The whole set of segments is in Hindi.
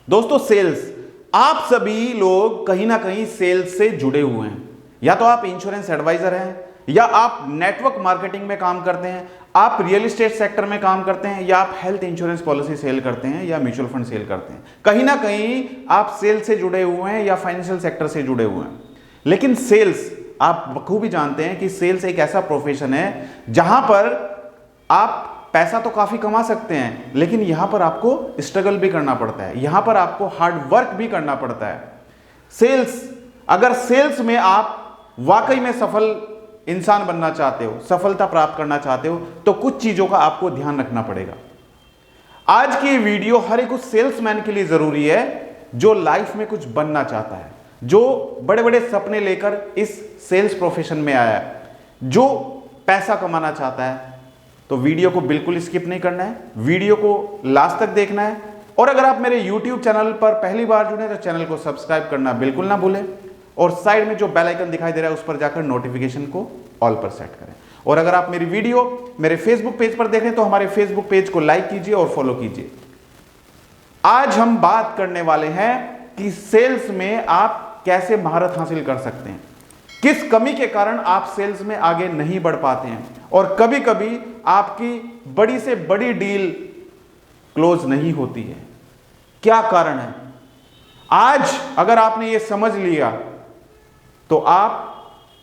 दोस्तों सेल्स, आप सभी लोग कहीं ना कहीं सेल्स से जुड़े हुए हैं। या तो आप इंश्योरेंस एडवाइजर हैं, या आप नेटवर्क मार्केटिंग में काम करते हैं, आप रियल एस्टेट सेक्टर में काम करते हैं, या आप हेल्थ इंश्योरेंस पॉलिसी सेल करते हैं, या म्यूचुअल फंड सेल करते हैं। कहीं ना कहीं आप सेल्स से जुड़े हुए हैं या फाइनेंशियल सेक्टर से जुड़े हुए हैं। लेकिन सेल्स, आप बखूबी जानते हैं कि सेल्स एक ऐसा प्रोफेशन है जहां पर आप पैसा तो काफी कमा सकते हैं, लेकिन यहां पर आपको स्ट्रगल भी करना पड़ता है, यहां पर आपको हार्ड वर्क भी करना पड़ता है। सेल्स, अगर सेल्स में आप वाकई में सफल इंसान बनना चाहते हो, सफलता प्राप्त करना चाहते हो, तो कुछ चीजों का आपको ध्यान रखना पड़ेगा। आज की वीडियो हर एक उस सेल्समैन के लिए जरूरी है जो लाइफ में कुछ बनना चाहता है, जो बड़े बड़े सपने लेकर इस सेल्स प्रोफेशन में आया है, जो पैसा कमाना चाहता है। तो वीडियो को बिल्कुल स्किप नहीं करना है, वीडियो को लास्ट तक देखना है। और अगर आप मेरे YouTube चैनल पर पहली बार जुड़े तो चैनल को सब्सक्राइब करना बिल्कुल ना भूलें, और साइड में जो बेल आइकन दिखाई दे रहा है उस पर जाकर नोटिफिकेशन को ऑल पर सेट करें। और अगर आप मेरी वीडियो मेरे फेसबुक पेज पर देख रहे हैं तो हमारे फेसबुक पेज को लाइक कीजिए और फॉलो कीजिए। आज हम बात करने वाले हैं कि सेल्स में आप कैसे महारत हासिल कर सकते हैं, किस कमी के कारण आप सेल्स में आगे नहीं बढ़ पाते हैं, और कभी कभी आपकी बड़ी से बड़ी डील क्लोज नहीं होती है। क्या कारण है? आज अगर आपने ये समझ लिया तो आप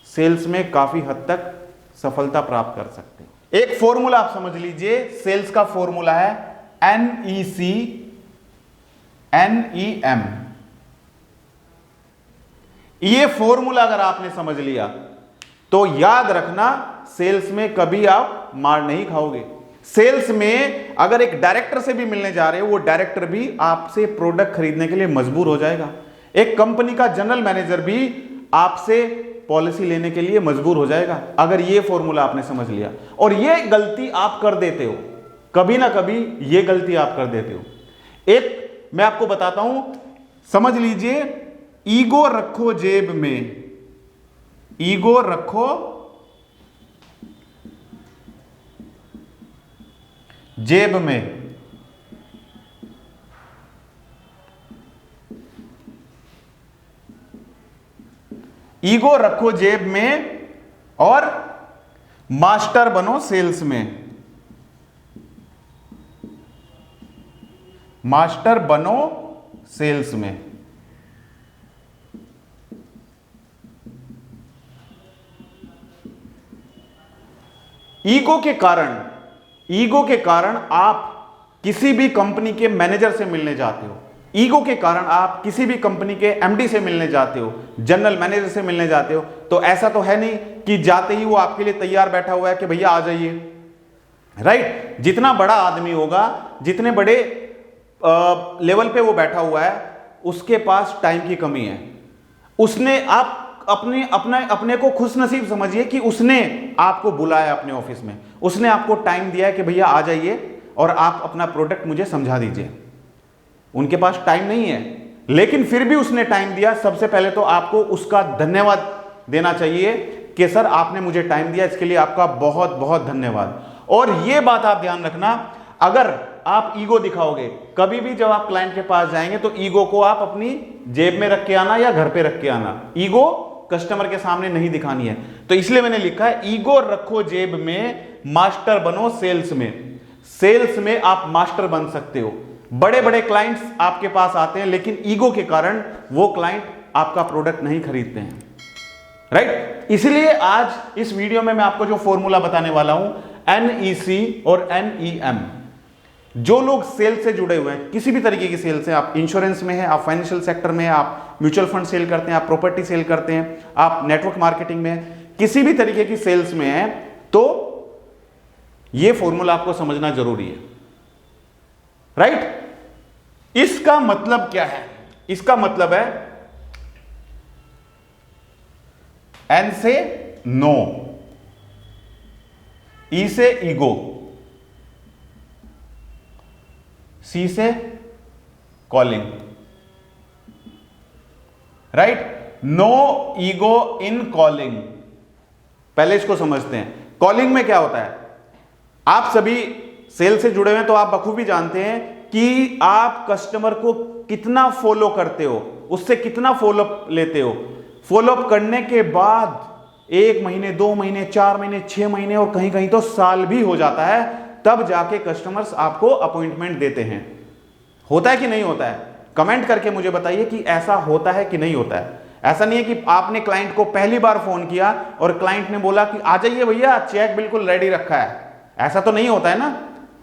सेल्स में काफी हद तक सफलता प्राप्त कर सकते हैं। एक फॉर्मूला आप समझ लीजिए, सेल्स का फॉर्मूला है NEC NEM। ये फॉर्मूला अगर आपने समझ लिया तो याद रखना, सेल्स में कभी आप मार नहीं खाओगे। सेल्स में अगर एक डायरेक्टर से भी मिलने जा रहे हो, वो डायरेक्टर भी आपसे प्रोडक्ट खरीदने के लिए मजबूर हो जाएगा। एक कंपनी का जनरल मैनेजर भी आपसे पॉलिसी लेने के लिए मजबूर हो जाएगा, अगर ये फॉर्मूला आपने समझ लिया। और ये गलती आप कर देते हो, कभी ना कभी ये गलती आप कर देते हो। एक मैं आपको बताता हूं, समझ लीजिए, ईगो रखो जेब में, ईगो रखो जेब में। ईगो रखो जेब में और मास्टर बनो सेल्स में। मास्टर बनो सेल्स में। ईगो के कारण आप किसी भी कंपनी के मैनेजर से मिलने जाते हो, ईगो के कारण आप किसी भी कंपनी के MD से मिलने जाते हो, जनरल मैनेजर से मिलने जाते हो, तो ऐसा तो है नहीं कि जाते ही वो आपके लिए तैयार बैठा हुआ है कि भैया आ जाइए, राइट। जितना बड़ा आदमी होगा, जितने बड़े लेवल पे वो बैठा हुआ है, उसके पास टाइम की कमी है। उसने, आप अपने को खुश नसीब समझिए कि उसने आपको बुलाया अपने ऑफिस में, उसने आपको टाइम दिया है कि भैया आ जाइए और आप अपना प्रोडक्ट मुझे समझा दीजिए। उनके पास टाइम नहीं है, लेकिन फिर भी उसने टाइम दिया। सबसे पहले तो आपको उसका धन्यवाद देना चाहिए कि सर आपने मुझे टाइम दिया, इसके लिए आपका बहुत बहुत धन्यवाद। और यह बात आप ध्यान रखना, अगर आप ईगो दिखाओगे, कभी भी जब आप क्लाइंट के पास जाएंगे तो ईगो को आप अपनी जेब में रख के आना या घर पे रख के आना। ईगो कस्टमर के सामने नहीं दिखानी है। तो इसलिए मैंने लिखा है ईगो रखो जेब में, मास्टर बनो सेल्स में। सेल्स में आप मास्टर बन सकते हो। बड़े बड़े क्लाइंट्स आपके पास आते हैं, लेकिन ईगो के कारण वो क्लाइंट आपका प्रोडक्ट नहीं खरीदते हैं, राइट। इसलिए आज इस वीडियो में मैं आपको जो फॉर्मूला बताने वाला हूं, NEC और NEM। जो लोग सेल से जुड़े हुए हैं, किसी भी तरीके की सेल से, आप इंश्योरेंस में हैं, आप फाइनेंशियल सेक्टर में हैं, आप म्यूचुअल फंड सेल करते हैं, आप प्रॉपर्टी सेल करते हैं, आप नेटवर्क मार्केटिंग में हैं, किसी भी तरीके की सेल्स में हैं, तो यह फॉर्मूला आपको समझना जरूरी है, राइट। इसका मतलब क्या है? इसका मतलब है N से नो, E से ईगो, C से calling, right. No ego in calling. पहले इसको समझते हैं। कॉलिंग में क्या होता है? आप सभी सेल से जुड़े हुए हैं तो आप बखूबी जानते हैं कि आप कस्टमर को कितना फॉलो करते हो, उससे कितना फॉलोअप लेते हो। फॉलोअप करने के बाद 1 महीने, 2 महीने, 4 महीने, 6 महीने और कहीं कहीं तो साल भी हो जाता है, तब जाके कस्टमर्स आपको अपॉइंटमेंट देते हैं। होता है कि नहीं होता है? कमेंट करके मुझे बताइए कि ऐसा होता है कि नहीं होता है। ऐसा नहीं है कि आपने क्लाइंट को पहली बार फोन किया और क्लाइंट ने बोला कि आ जाइए भैया, चेक बिल्कुल रेडी रखा है। ऐसा तो नहीं होता है ना।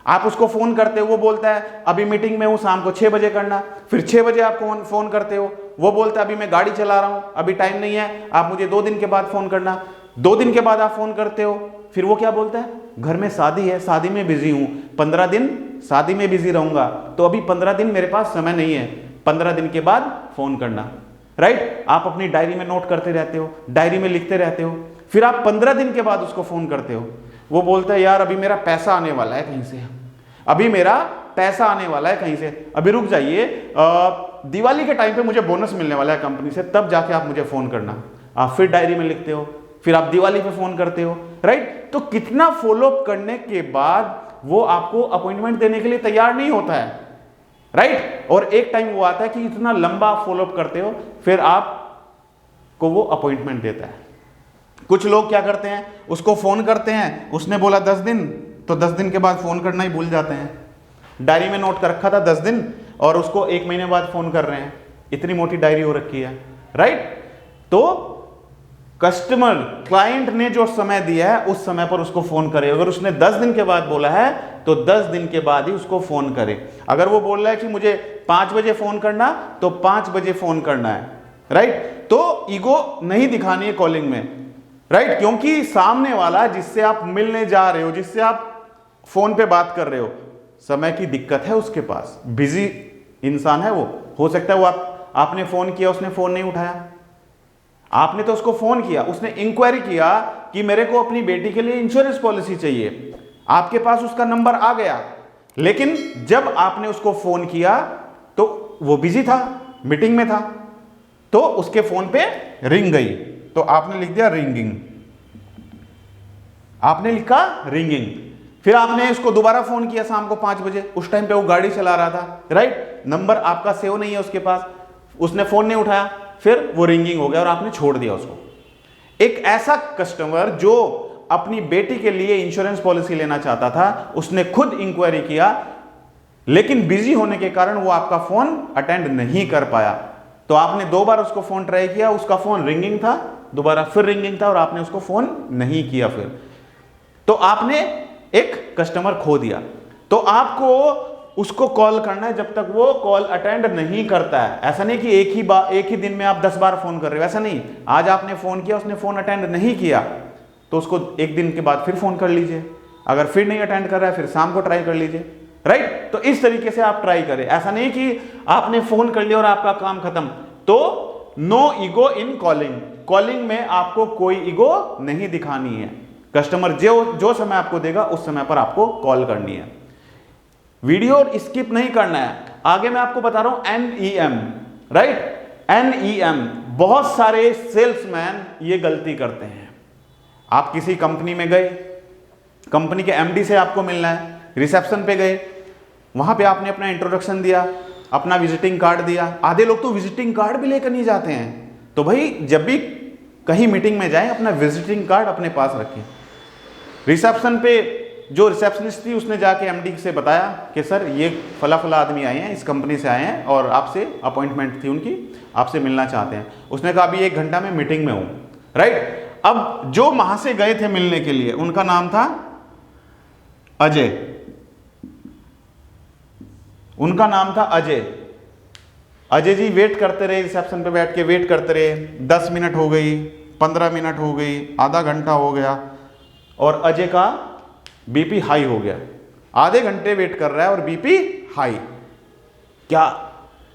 आप उसको फोन करते हो, वो बोलता है अभी मीटिंग में हूं, शाम को 6 बजे करना। फिर 6 बजे आप फोन करते हो, वो बोलता है अभी मैं गाड़ी चला रहा हूं, अभी टाइम नहीं है, आप मुझे 2 दिन के बाद फोन करना। 2 दिन के बाद आप फोन करते हो, फिर वो क्या बोलता है, घर में शादी है, शादी में बिजी हूं, 15 दिन शादी में बिजी रहूंगा, तो अभी 15 दिन मेरे पास समय नहीं है, 15 दिन के बाद फोन करना। राइट? आप अपनी डायरी में नोट करते रहते हो, डायरी में लिखते रहते हो। फिर आप 15 दिन के बाद उसको फोन करते हो, वो बोलता है यार अभी मेरा पैसा आने वाला है कहीं से, अभी मेरा पैसा आने वाला है कहीं से, अभी रुक जाइए, दिवाली के टाइम पे मुझे बोनस मिलने वाला है कंपनी से, तब जाके आप मुझे फोन करना। आप फिर डायरी में लिखते हो, फिर आप दिवाली पे फोन करते हो। राइट? तो कितना फॉलोअप करने के बाद वो आपको अपॉइंटमेंट देने के लिए तैयार नहीं होता है। राइट? और एक टाइम वो आता है कि इतना लंबा फॉलोअप करते हो, फिर आपको वो अपॉइंटमेंट देता है। कुछ लोग क्या करते हैं, उसको फोन करते हैं, उसने बोला 10 दिन, तो 10 दिन के बाद फोन करना ही भूल जाते हैं। डायरी में नोट कर रखा था 10 दिन और उसको 1 महीने बाद फोन कर रहे हैं। इतनी मोटी डायरी हो रखी है। राइट? तो कस्टमर, क्लाइंट ने जो समय दिया है उस समय पर उसको फोन करे। अगर उसने 10 दिन के बाद बोला है तो 10 दिन के बाद ही उसको फोन करे। अगर वो बोल रहा है कि मुझे 5 बजे फोन करना, तो 5 बजे फोन करना है। राइट? तो ईगो नहीं दिखानी है कॉलिंग में। राइट? क्योंकि सामने वाला जिससे आप मिलने जा रहे हो, जिससे आप फोन पे बात कर रहे हो, समय की दिक्कत है उसके पास, बिजी इंसान है वो। हो सकता है वो आपने फोन किया, उसने फोन नहीं उठाया। आपने तो उसको फोन किया, उसने इंक्वायरी किया कि मेरे को अपनी बेटी के लिए इंश्योरेंस पॉलिसी चाहिए, आपके पास उसका नंबर आ गया, लेकिन जब आपने उसको फोन किया तो वो बिजी था, मीटिंग में था, तो उसके फोन पे रिंग गई, तो आपने लिख दिया रिंगिंग, आपने लिखा रिंगिंग। फिर आपने उसको दोबारा फोन किया शाम को 5 बजे, उस टाइम पे वो गाड़ी चला रहा था। राइट? नंबर आपका सेव नहीं है उसके पास, उसने फोन नहीं उठाया, फिर वो रिंगिंग हो गया और आपने छोड़ दिया उसको। एक ऐसा कस्टमर जो अपनी बेटी के लिए इंश्योरेंस पॉलिसी लेना चाहता था, उसने खुद इंक्वायरी किया, लेकिन बिजी होने के कारण वो आपका फोन अटेंड नहीं कर पाया। तो आपने 2 बार उसको फोन ट्राई किया, उसका फोन रिंगिंग था, दोबारा फिर रिंगिंग था और आपने उसको फोन नहीं किया। फिर तो आपने एक कस्टमर खो दिया। तो आपको उसको कॉल करना है जब तक वो कॉल अटेंड नहीं करता है। ऐसा नहीं कि एक ही दिन में आप 10 बार फोन कर रहे हो, ऐसा नहीं। आज आपने फोन किया, उसने फोन अटेंड नहीं किया, तो उसको 1 दिन के बाद फिर फोन कर लीजिए। अगर फिर नहीं अटेंड कर रहा है, फिर शाम को ट्राई कर लीजिए। राइट? तो इस तरीके से आप ट्राई करें। ऐसा नहीं कि आपने फोन कर लिया और आपका काम खत्म। तो no ego in calling. Calling में आपको कोई ईगो नहीं दिखानी है। कस्टमर जो समय आपको देगा उस समय पर आपको कॉल करनी है। वीडियो स्किप नहीं करना है। आगे मैं आपको बता रहा हूं NEM। राइट? NEM, बहुत सारे सेल्समैन ये गलती करते हैं। आप किसी कंपनी में गए, कंपनी के MD से आपको मिलना है, रिसेप्शन पे गए, वहां पे आपने अपना इंट्रोडक्शन दिया, अपना विजिटिंग कार्ड दिया। आधे लोग तो विजिटिंग कार्ड भी लेकर नहीं जाते हैं। तो भाई जब भी कहीं मीटिंग में जाएं, अपना विजिटिंग कार्ड अपने पास रखें। रिसेप्शन पे जो रिसेप्शनिस्ट थी उसने जाके MD से बताया कि सर ये फला फला आदमी आए हैं, इस कंपनी से आए हैं और आपसे अपॉइंटमेंट थी उनकी, आपसे मिलना चाहते हैं। उसने कहा अभी 1 घंटा में मीटिंग में हूं। राइट? अब जो वहां से गए थे मिलने के लिए, उनका नाम था अजय। उनका नाम था अजय। अजय जी वेट करते रहे, रिसेप्शन पे बैठ के वेट करते रहे। 10 मिनट हो गई, 15 मिनट हो गई, आधा घंटा हो गया और अजय का बीपी हाई हो गया। आधे घंटे वेट कर रहा है और बीपी हाई। क्या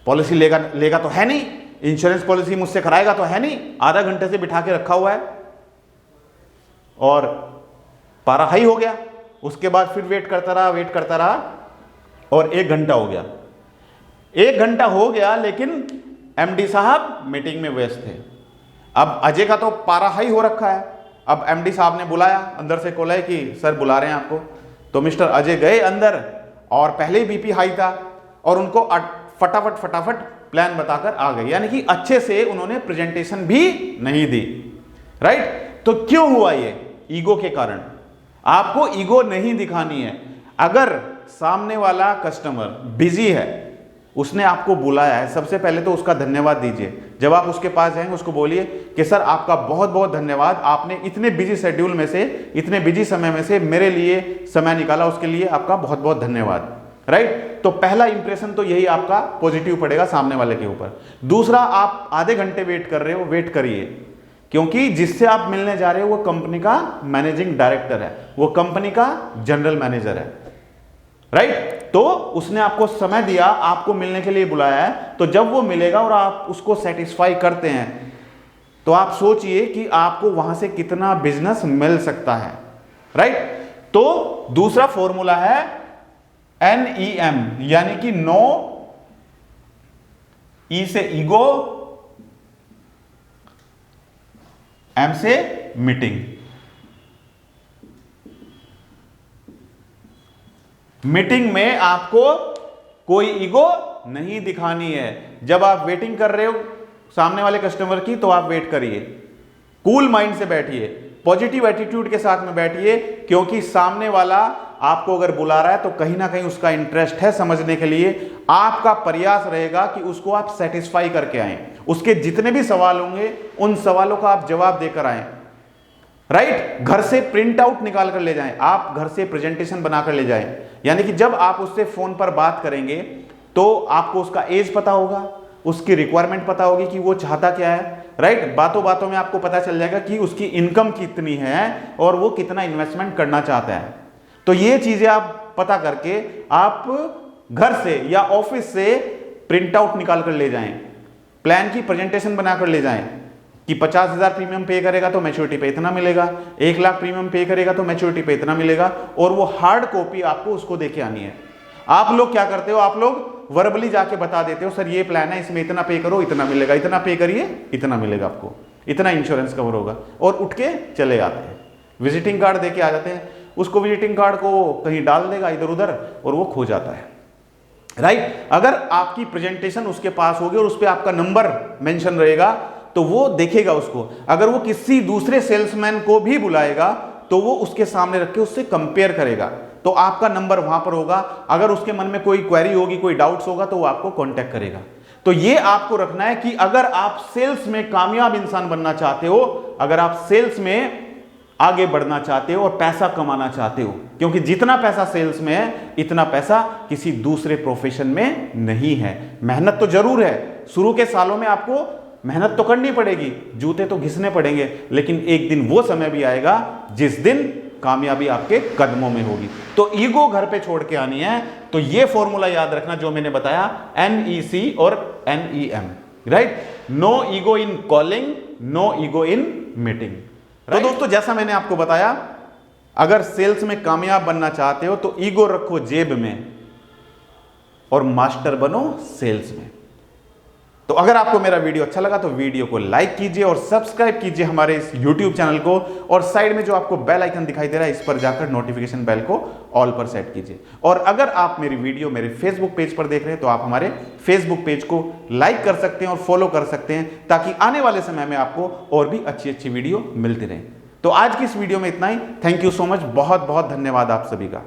पॉलिसी लेगा तो है नहीं, इंश्योरेंस पॉलिसी मुझसे कराएगा तो है नहीं, आधा घंटे से बिठा के रखा हुआ है और पारा हाई हो गया। उसके बाद फिर वेट करता रहा और 1 घंटा हो गया। 1 घंटा हो गया, लेकिन MD साहब मीटिंग में व्यस्त थे। अब अजय का तो पारा हाई हो रखा है। अब MD साहब ने बुलाया, अंदर से कॉल है कि सर बुला रहे हैं आपको। तो मिस्टर अजय गए अंदर और पहले ही बीपी हाई था। और उनको फटाफट फटाफट प्लान बताकर आ गए, यानी कि अच्छे से उन्होंने प्रेजेंटेशन भी नहीं दी, राइट। तो क्यों हुआ ये? ईगो के कारण। आपको ईगो नहीं दिखानी है। अगर सामने वाला कस्टमर बिजी है, उसने आपको बुलाया है, सबसे पहले तो उसका धन्यवाद दीजिए। जब आप उसके पास जाएंगे उसको बोलिए कि सर आपका बहुत बहुत धन्यवाद, आपने इतने बिजी शेड्यूल में से, इतने बिजी समय में से मेरे लिए समय निकाला, उसके लिए आपका बहुत बहुत धन्यवाद, राइट। तो पहला इंप्रेशन तो यही आपका पॉजिटिव पड़ेगा सामने वाले के ऊपर। दूसरा, आप आधे घंटे वेट कर रहे हो, वेट करिए, क्योंकि जिससे आप मिलने जा रहे हो वो कंपनी का मैनेजिंग डायरेक्टर है, वो कंपनी का जनरल मैनेजर है, राइट। तो उसने आपको समय दिया, आपको मिलने के लिए बुलाया है, तो जब वो मिलेगा और आप उसको सेटिस्फाई करते हैं, तो आप सोचिए कि आपको वहां से कितना बिजनेस मिल सकता है, राइट। तो दूसरा फॉर्मूला है NEM, यानी कि नो, ई से ईगो, एम से मीटिंग। मीटिंग में आपको कोई ईगो नहीं दिखानी है। जब आप वेटिंग कर रहे हो सामने वाले कस्टमर की, तो आप वेट करिए, कूल माइंड से बैठिए, पॉजिटिव एटीट्यूड के साथ में बैठिए, क्योंकि सामने वाला आपको अगर बुला रहा है तो कहीं ना कहीं उसका इंटरेस्ट है समझने के लिए। आपका प्रयास रहेगा कि उसको आप सेटिस्फाई करके आए, उसके जितने भी सवाल होंगे उन सवालों का आप जवाब देकर आए, राइट। घर से प्रिंट आउट निकाल कर ले जाएं, आप घर से प्रेजेंटेशन बनाकर ले जाएं, यानी कि जब आप उससे फोन पर बात करेंगे तो आपको उसका एज पता होगा, उसकी रिक्वायरमेंट पता होगी कि वो चाहता क्या है, राइट। बातों बातों में आपको पता चल जाएगा कि उसकी इनकम कितनी है और वो कितना इन्वेस्टमेंट करना चाहता है। तो ये चीजें आप पता करके आप घर से या ऑफिस से प्रिंट आउट निकाल कर ले जाएं, प्लान की प्रेजेंटेशन बनाकर ले जाएं कि 50,000 प्रीमियम पे करेगा तो मैच्योरिटी पे इतना मिलेगा, 1 लाख प्रीमियम पे करेगा तो मैच्योरिटी पे इतना मिलेगा, और वो हार्ड कॉपी आपको उसको देके आनी है। आप लोग क्या करते हो, आप लोग वर्बली जाके बता देते हो सर ये प्लान है, इसमें इतना पे करो इतना मिलेगा, इतना पे करिए इतना मिलेगा, आपको इतना इंश्योरेंस कवर होगा, और उठ के चले जाते हैं, विजिटिंग कार्ड देके आ जाते हैं। उसको विजिटिंग कार्ड को कहीं डाल देगा इधर उधर और वो खो जाता है, राइट। अगर आपकी प्रेजेंटेशन उसके पास होगी और उस पर आपका नंबर मेंशन रहेगा तो वो देखेगा उसको। अगर वो किसी दूसरे सेल्समैन को भी बुलाएगा तो वो उसके सामने रख के उससे कंपेयर करेगा, तो आपका नंबर वहां पर होगा। अगर उसके मन में कोई क्वेरी होगी, कोई डाउट्स होगा, तो वो आपको कांटेक्ट करेगा। तो ये आपको रखना है कि अगर आप सेल्स में कामयाब इंसान बनना चाहते हो, अगर आप सेल्स में आगे बढ़ना चाहते हो और पैसा कमाना चाहते हो, क्योंकि जितना पैसा सेल्स में है इतना पैसा किसी दूसरे प्रोफेशन में नहीं है। मेहनत तो जरूर है, शुरू के सालों में आपको मेहनत तो करनी पड़ेगी, जूते तो घिसने पड़ेंगे, लेकिन एक दिन वो समय भी आएगा जिस दिन कामयाबी आपके कदमों में होगी। तो ईगो घर पे छोड़ के आनी है। तो ये फॉर्मूला याद रखना जो मैंने बताया, NEC और NEM, right. No ego in calling, no ego in meeting. तो दोस्तों जैसा मैंने आपको बताया, अगर सेल्स में कामयाब बनना चाहते हो तो ईगो रखो जेब में और मास्टर बनो सेल्स में। तो अगर आपको मेरा वीडियो अच्छा लगा तो वीडियो को लाइक कीजिए और सब्सक्राइब कीजिए हमारे इस YouTube चैनल को, और साइड में जो आपको बेल आइकन दिखाई दे रहा है इस पर जाकर नोटिफिकेशन बेल को ऑल पर सेट कीजिए। और अगर आप मेरी वीडियो मेरे फेसबुक पेज पर देख रहे हैं तो आप हमारे फेसबुक पेज को लाइक कर सकते हैं और फॉलो कर सकते हैं, ताकि आने वाले समय में आपको और भी अच्छी अच्छी वीडियो मिलती रहे। तो आज की इस वीडियो में इतना ही। थैंक यू सो मच, बहुत बहुत धन्यवाद आप सभी का।